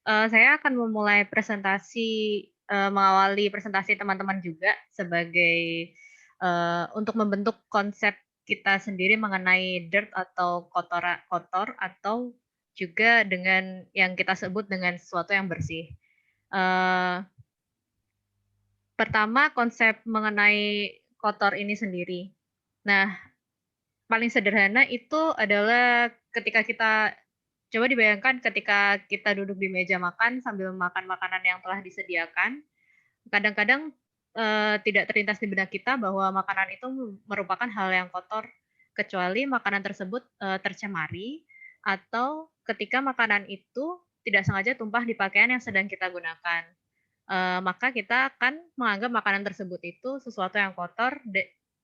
Saya akan memulai presentasi, mengawali presentasi teman-teman juga sebagai, untuk membentuk konsep kita sendiri mengenai dirt atau kotor atau juga dengan yang kita sebut dengan sesuatu yang bersih. Eee, Pertama konsep mengenai kotor ini sendiri. Nah, paling sederhana itu adalah ketika kita coba dibayangkan ketika kita duduk di meja makan sambil makan makanan yang telah disediakan, kadang-kadang, tidak terlintas di benak kita bahwa makanan itu merupakan hal yang kotor, kecuali makanan tersebut, tercemari atau ketika makanan itu tidak sengaja tumpah di pakaian yang sedang kita gunakan. Maka kita akan menganggap makanan tersebut itu sesuatu yang kotor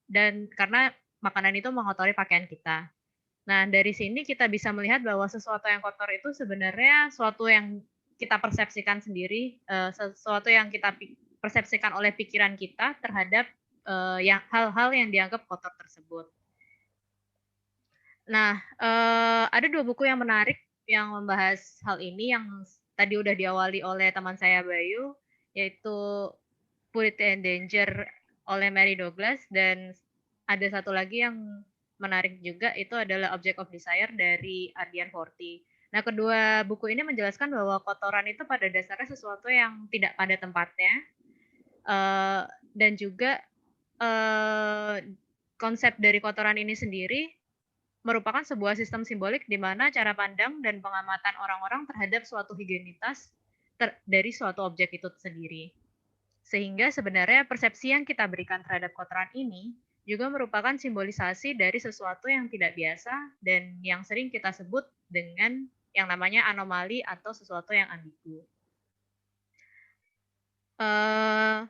dan karena makanan itu mengotori pakaian kita. Nah, dari sini kita bisa melihat bahwa sesuatu yang kotor itu sebenarnya suatu yang kita persepsikan sendiri, sesuatu yang kita persepsikan oleh pikiran kita terhadap, yang hal-hal yang dianggap kotor tersebut. Nah, ada 2 buku yang menarik yang membahas hal ini yang tadi udah diawali oleh teman saya Bayu, yaitu Purity and Danger oleh Mary Douglas dan ada satu lagi yang menarik juga itu adalah Object of Desire dari Ardian Forty. Nah, kedua buku ini menjelaskan bahwa kotoran itu pada dasarnya sesuatu yang tidak pada tempatnya, eee, dan juga, konsep dari kotoran ini sendiri merupakan sebuah sistem simbolik di mana cara pandang dan pengamatan orang-orang terhadap suatu higienitas dari suatu objek itu sendiri. Sehingga sebenarnya persepsi yang kita berikan terhadap kotoran ini juga merupakan simbolisasi dari sesuatu yang tidak biasa dan yang sering kita sebut dengan yang namanya anomali atau sesuatu yang ambigu. Eee,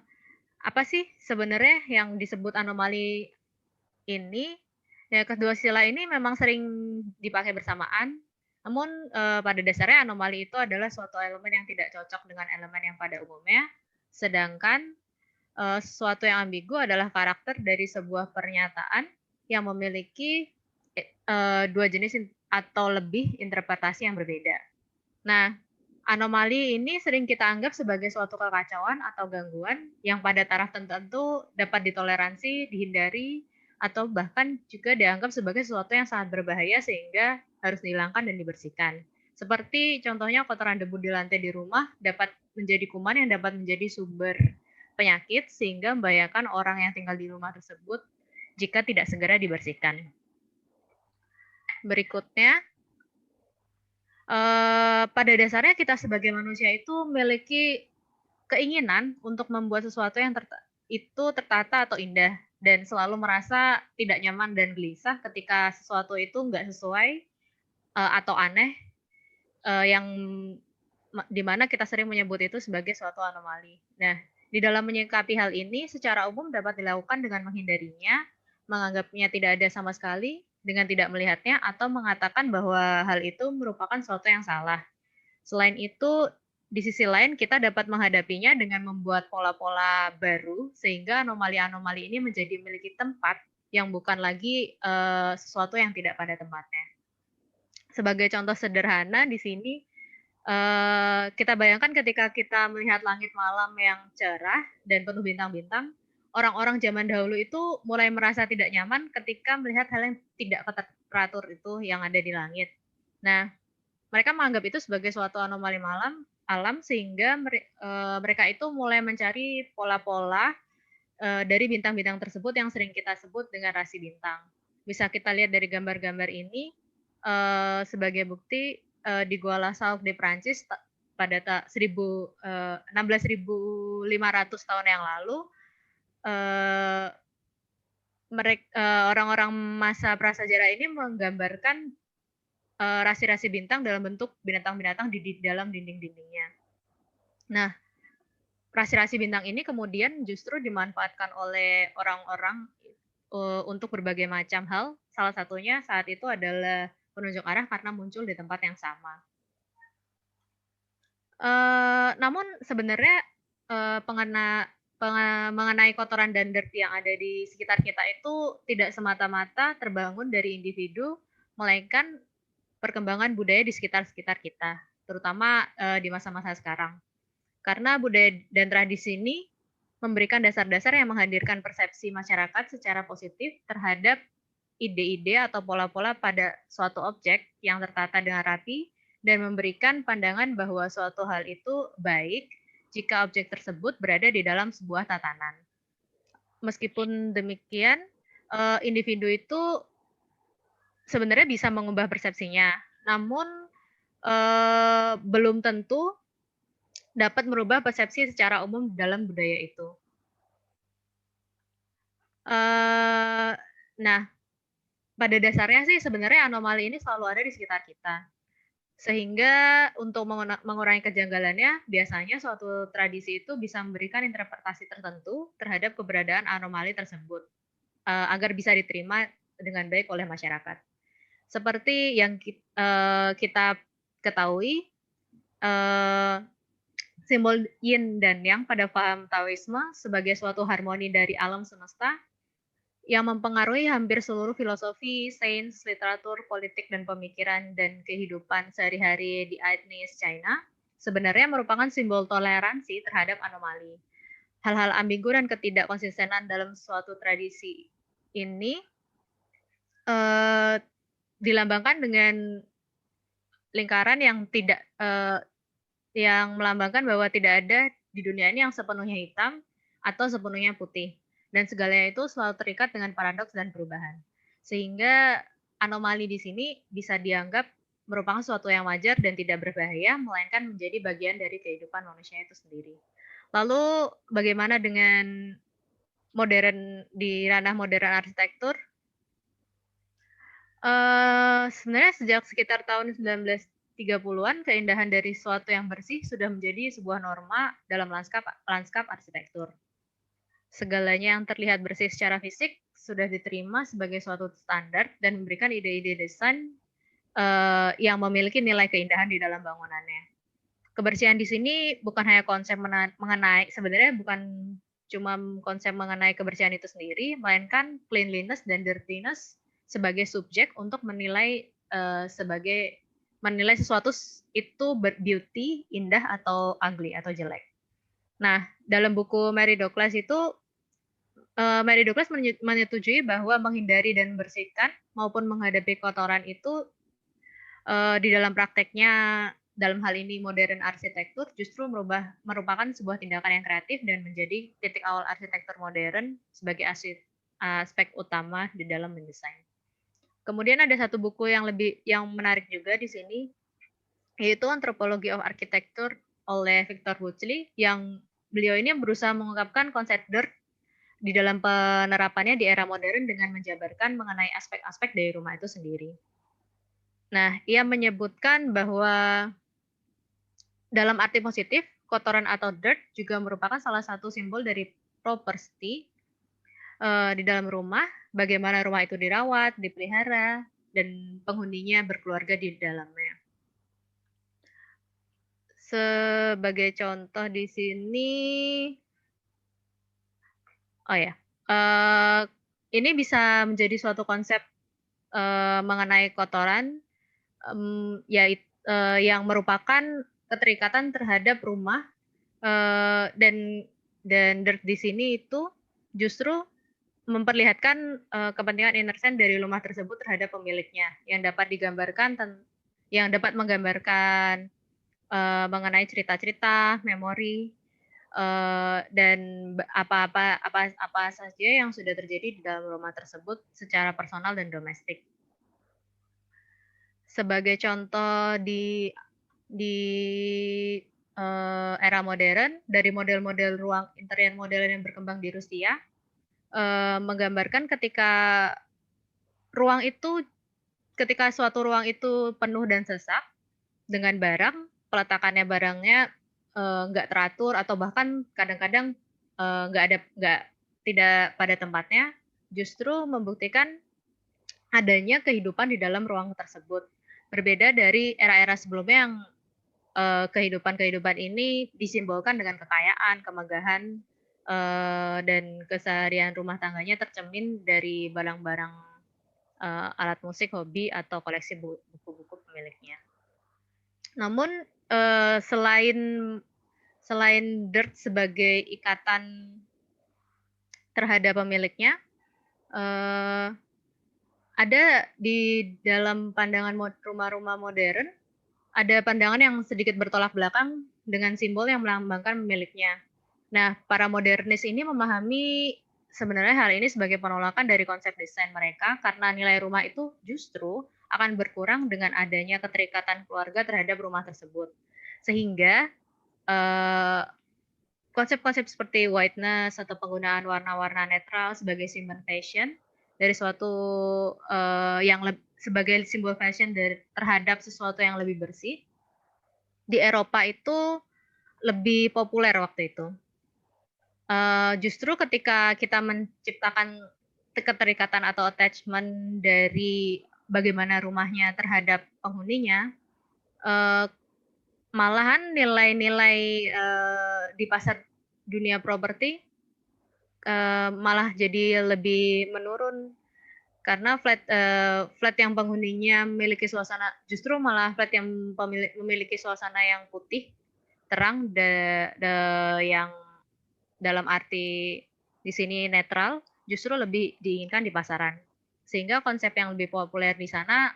apa sih sebenarnya yang disebut anomali ini? Ya kedua istilah ini memang sering dipakai bersamaan, namun, pada dasarnya anomali itu adalah suatu elemen yang tidak cocok dengan elemen yang pada umumnya, sedangkan sesuatu yang ambigu adalah karakter dari sebuah pernyataan yang memiliki, 2 jenis atau lebih interpretasi yang berbeda. Nah, anomali ini sering kita anggap sebagai suatu kekacauan atau gangguan yang pada taraf tertentu dapat ditoleransi, dihindari, atau bahkan juga dianggap sebagai sesuatu yang sangat berbahaya sehingga harus dihilangkan dan dibersihkan. Seperti contohnya kotoran debu di lantai di rumah dapat menjadi kuman yang dapat menjadi sumber penyakit sehingga membahayakan orang yang tinggal di rumah tersebut jika tidak segera dibersihkan. Berikutnya, pada dasarnya kita sebagai manusia itu memiliki keinginan untuk membuat sesuatu yang itu tertata atau indah dan selalu merasa tidak nyaman dan gelisah ketika sesuatu itu nggak sesuai, atau aneh, yang di mana kita sering menyebut itu sebagai suatu anomali. Nah, di dalam menyikapi hal ini secara umum dapat dilakukan dengan menghindarinya, menganggapnya tidak ada sama sekali, dengan tidak melihatnya, atau mengatakan bahwa hal itu merupakan sesuatu yang salah. Selain itu, di sisi lain kita dapat menghadapinya dengan membuat pola-pola baru, sehingga anomali-anomali ini menjadi memiliki tempat yang bukan lagi, sesuatu yang tidak pada tempatnya. Sebagai contoh sederhana di sini, kita bayangkan ketika kita melihat langit malam yang cerah dan penuh bintang-bintang, orang-orang zaman dahulu itu mulai merasa tidak nyaman ketika melihat hal yang tidak teratur itu yang ada di langit. Nah, mereka menganggap itu sebagai suatu anomali alam sehingga mereka itu mulai mencari pola-pola, dari bintang-bintang tersebut yang sering kita sebut dengan rasi bintang. Bisa kita lihat dari gambar-gambar ini, sebagai bukti, di Gua La Sauk di Prancis pada 16.500 tahun yang lalu, eee, orang-orang masa prasejarah ini menggambarkan, rasi-rasi bintang dalam bentuk binatang-binatang di dalam dinding-dindingnya. Nah, rasi-rasi bintang ini kemudian justru dimanfaatkan oleh orang-orang, untuk berbagai macam hal, salah satunya saat itu adalah penunjuk arah karena muncul di tempat yang sama. Namun sebenarnya, eee, pengena mengenai kotoran dan dirt yang ada di sekitar kita itu tidak semata-mata terbangun dari individu, melainkan perkembangan budaya di sekitar-sekitar kita. terutama di masa-masa sekarang. Karena budaya dan tradisi ini memberikan dasar-dasar yang menghadirkan persepsi masyarakat secara positif terhadap ide-ide atau pola-pola pada suatu objek yang tertata dengan rapi dan memberikan pandangan bahwa suatu hal itu baik jika objek tersebut berada di dalam sebuah tatanan. Meskipun demikian, individu itu sebenarnya bisa mengubah persepsinya, namun belum tentu dapat merubah persepsi secara umum dalam budaya itu. Nah, pada dasarnya sih sebenarnya anomali ini selalu ada di sekitar kita. Sehingga untuk mengurangi kejanggalannya, biasanya suatu tradisi itu bisa memberikan interpretasi tertentu terhadap keberadaan anomali tersebut, agar bisa diterima dengan baik oleh masyarakat. Seperti yang kita ketahui, simbol yin dan yang pada paham Taoisme sebagai suatu harmoni dari alam semesta yang mempengaruhi hampir seluruh filosofi, sains, literatur, politik, dan pemikiran dan kehidupan sehari-hari di etnis China, sebenarnya merupakan simbol toleransi terhadap anomali. Hal-hal ambigu dan ketidakkonsistenan dalam suatu tradisi ini dilambangkan dengan lingkaran yang tidak yang melambangkan bahwa tidak ada di dunia ini yang sepenuhnya hitam atau sepenuhnya putih. Dan segalanya itu selalu terikat dengan paradoks dan perubahan. Sehingga anomali di sini bisa dianggap merupakan sesuatu yang wajar dan tidak berbahaya, melainkan menjadi bagian dari kehidupan manusia itu sendiri. Lalu bagaimana dengan modern di ranah modern arsitektur? Sebenarnya sejak sekitar tahun 1930-an, keindahan dari suatu yang bersih sudah menjadi sebuah norma dalam lanskap arsitektur. Segalanya yang terlihat bersih secara fisik sudah diterima sebagai suatu standar dan memberikan ide-ide desain yang memiliki nilai keindahan di dalam bangunannya. Kebersihan di sini bukan hanya konsep mengenai, sebenarnya bukan cuma konsep mengenai kebersihan itu sendiri, melainkan cleanliness dan dirtiness sebagai subjek untuk menilai menilai sesuatu itu beauty, indah atau ugly atau jelek. Nah, dalam buku Mary Douglas itu Mary Douglas menyetujui bahwa menghindari dan membersihkan maupun menghadapi kotoran itu di dalam prakteknya dalam hal ini modern arsitektur justru merupakan sebuah tindakan yang kreatif dan menjadi titik awal arsitektur modern sebagai aspek utama di dalam mendesain. Kemudian ada satu buku yang menarik juga di sini, yaitu Anthropology of Architecture oleh Victor Huxley, yang beliau ini berusaha mengungkapkan konsep dirt di dalam penerapannya di era modern dengan menjabarkan mengenai aspek-aspek dari rumah itu sendiri. Nah, ia menyebutkan bahwa dalam arti positif, kotoran atau dirt juga merupakan salah satu simbol dari properti di dalam rumah, bagaimana rumah itu dirawat, dipelihara, dan penghuninya berkeluarga di dalamnya. Sebagai contoh di sini, ini bisa menjadi suatu konsep mengenai kotoran, yang merupakan keterikatan terhadap rumah, dan dirt di sini itu justru memperlihatkan kepentingan inner sense dari rumah tersebut terhadap pemiliknya, yang dapat menggambarkan mengenai cerita-cerita, memori, dan apa saja yang sudah terjadi di dalam rumah tersebut secara personal dan domestik. Sebagai contoh di era modern, dari model-model ruang interior modern yang berkembang di Rusia, menggambarkan ketika suatu ruang itu penuh dan sesak dengan barang, peletakannya barangnya nggak teratur atau bahkan kadang-kadang tidak pada tempatnya, justru membuktikan adanya kehidupan di dalam ruang tersebut. Berbeda dari era-era sebelumnya yang kehidupan ini disimbolkan dengan kekayaan, kemegahan, dan keseharian rumah tangganya tercermin dari barang-barang alat musik, hobi, atau koleksi buku-buku pemiliknya. Namun selain selain dirt sebagai ikatan terhadap pemiliknya, eee, ada di dalam pandangan rumah-rumah modern, ada pandangan yang sedikit bertolak belakang dengan simbol yang melambangkan pemiliknya. Nah, para modernis ini memahami sebenarnya hal ini sebagai penolakan dari konsep desain mereka karena nilai rumah itu justru akan berkurang dengan adanya keterikatan keluarga terhadap rumah tersebut. Sehingga, eee, konsep-konsep seperti whiteness atau penggunaan warna-warna netral sebagai simbol fashion dari suatu, yang sebagai simbol fashion terhadap sesuatu yang lebih bersih, di Eropa itu lebih populer waktu itu. Justru ketika kita menciptakan keterikatan atau attachment dari bagaimana rumahnya terhadap penghuninya, eee, malahan nilai-nilai, di pasar dunia properti, malah jadi lebih menurun karena flat yang penghuninya memiliki suasana justru malah flat yang memiliki suasana yang putih, terang, yang dalam arti di sini netral, justru lebih diinginkan di pasaran. Sehingga konsep yang lebih populer di sana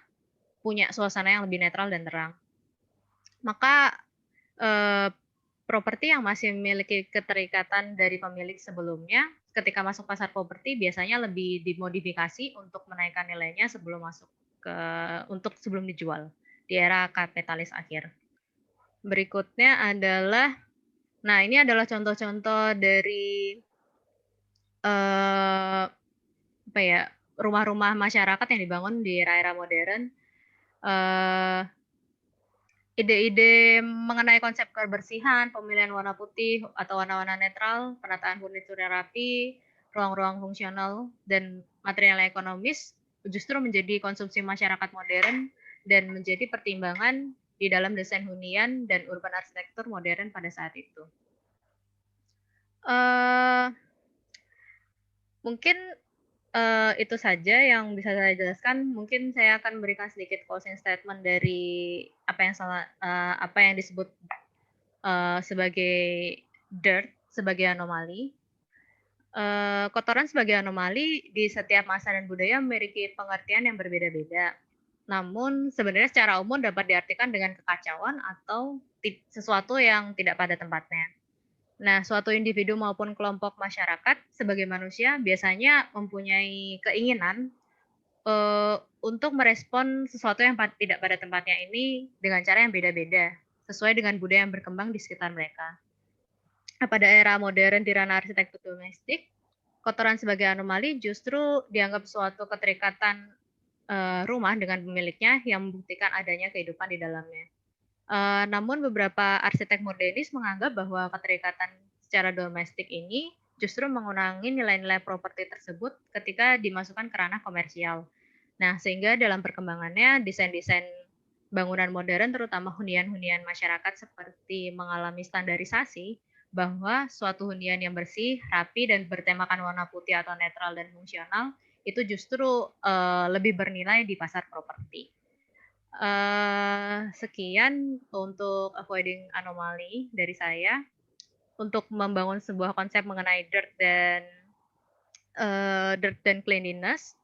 punya suasana yang lebih netral dan terang. Maka, eee, properti yang masih memiliki keterikatan dari pemilik sebelumnya, ketika masuk pasar properti biasanya lebih dimodifikasi untuk menaikkan nilainya sebelum masuk ke sebelum dijual di era kapitalis akhir. Berikutnya adalah nah ini adalah contoh-contoh dari, eee, apa ya, rumah-rumah masyarakat yang dibangun di era-era modern, eee, ide-ide mengenai konsep kebersihan, pemilihan warna putih atau warna-warna netral, penataan furnitur yang rapi, ruang-ruang fungsional, dan material ekonomis justru menjadi konsumsi masyarakat modern dan menjadi pertimbangan di dalam desain hunian dan urban arsitektur modern pada saat itu. Eee, Mungkin itu saja yang bisa saya jelaskan. Mungkin saya akan memberikan sedikit closing statement dari apa yang disebut, sebagai dirt, sebagai anomali. Kotoran sebagai anomali di setiap masa dan budaya memiliki pengertian yang berbeda-beda. Namun sebenarnya secara umum dapat diartikan dengan kekacauan atau sesuatu yang tidak pada tempatnya. Nah, suatu individu maupun kelompok masyarakat sebagai manusia biasanya mempunyai keinginan untuk merespon sesuatu yang tidak pada tempatnya ini dengan cara yang beda-beda, sesuai dengan budaya yang berkembang di sekitar mereka. Nah, pada era modern di ranah arsitektur domestik, kotoran sebagai anomali justru dianggap suatu keterikatan rumah dengan pemiliknya yang membuktikan adanya kehidupan di dalamnya. Namun beberapa arsitek modernis menganggap bahwa keterikatan secara domestik ini justru mengurangi nilai-nilai properti tersebut ketika dimasukkan ke ranah komersial. Nah, sehingga dalam perkembangannya desain-desain bangunan modern terutama hunian-hunian masyarakat seperti mengalami standarisasi bahwa suatu hunian yang bersih, rapi, dan bertemakan warna putih atau netral dan fungsional itu justru lebih bernilai di pasar properti. Sekian untuk avoiding anomaly dari saya untuk membangun sebuah konsep mengenai dirt dan cleanliness.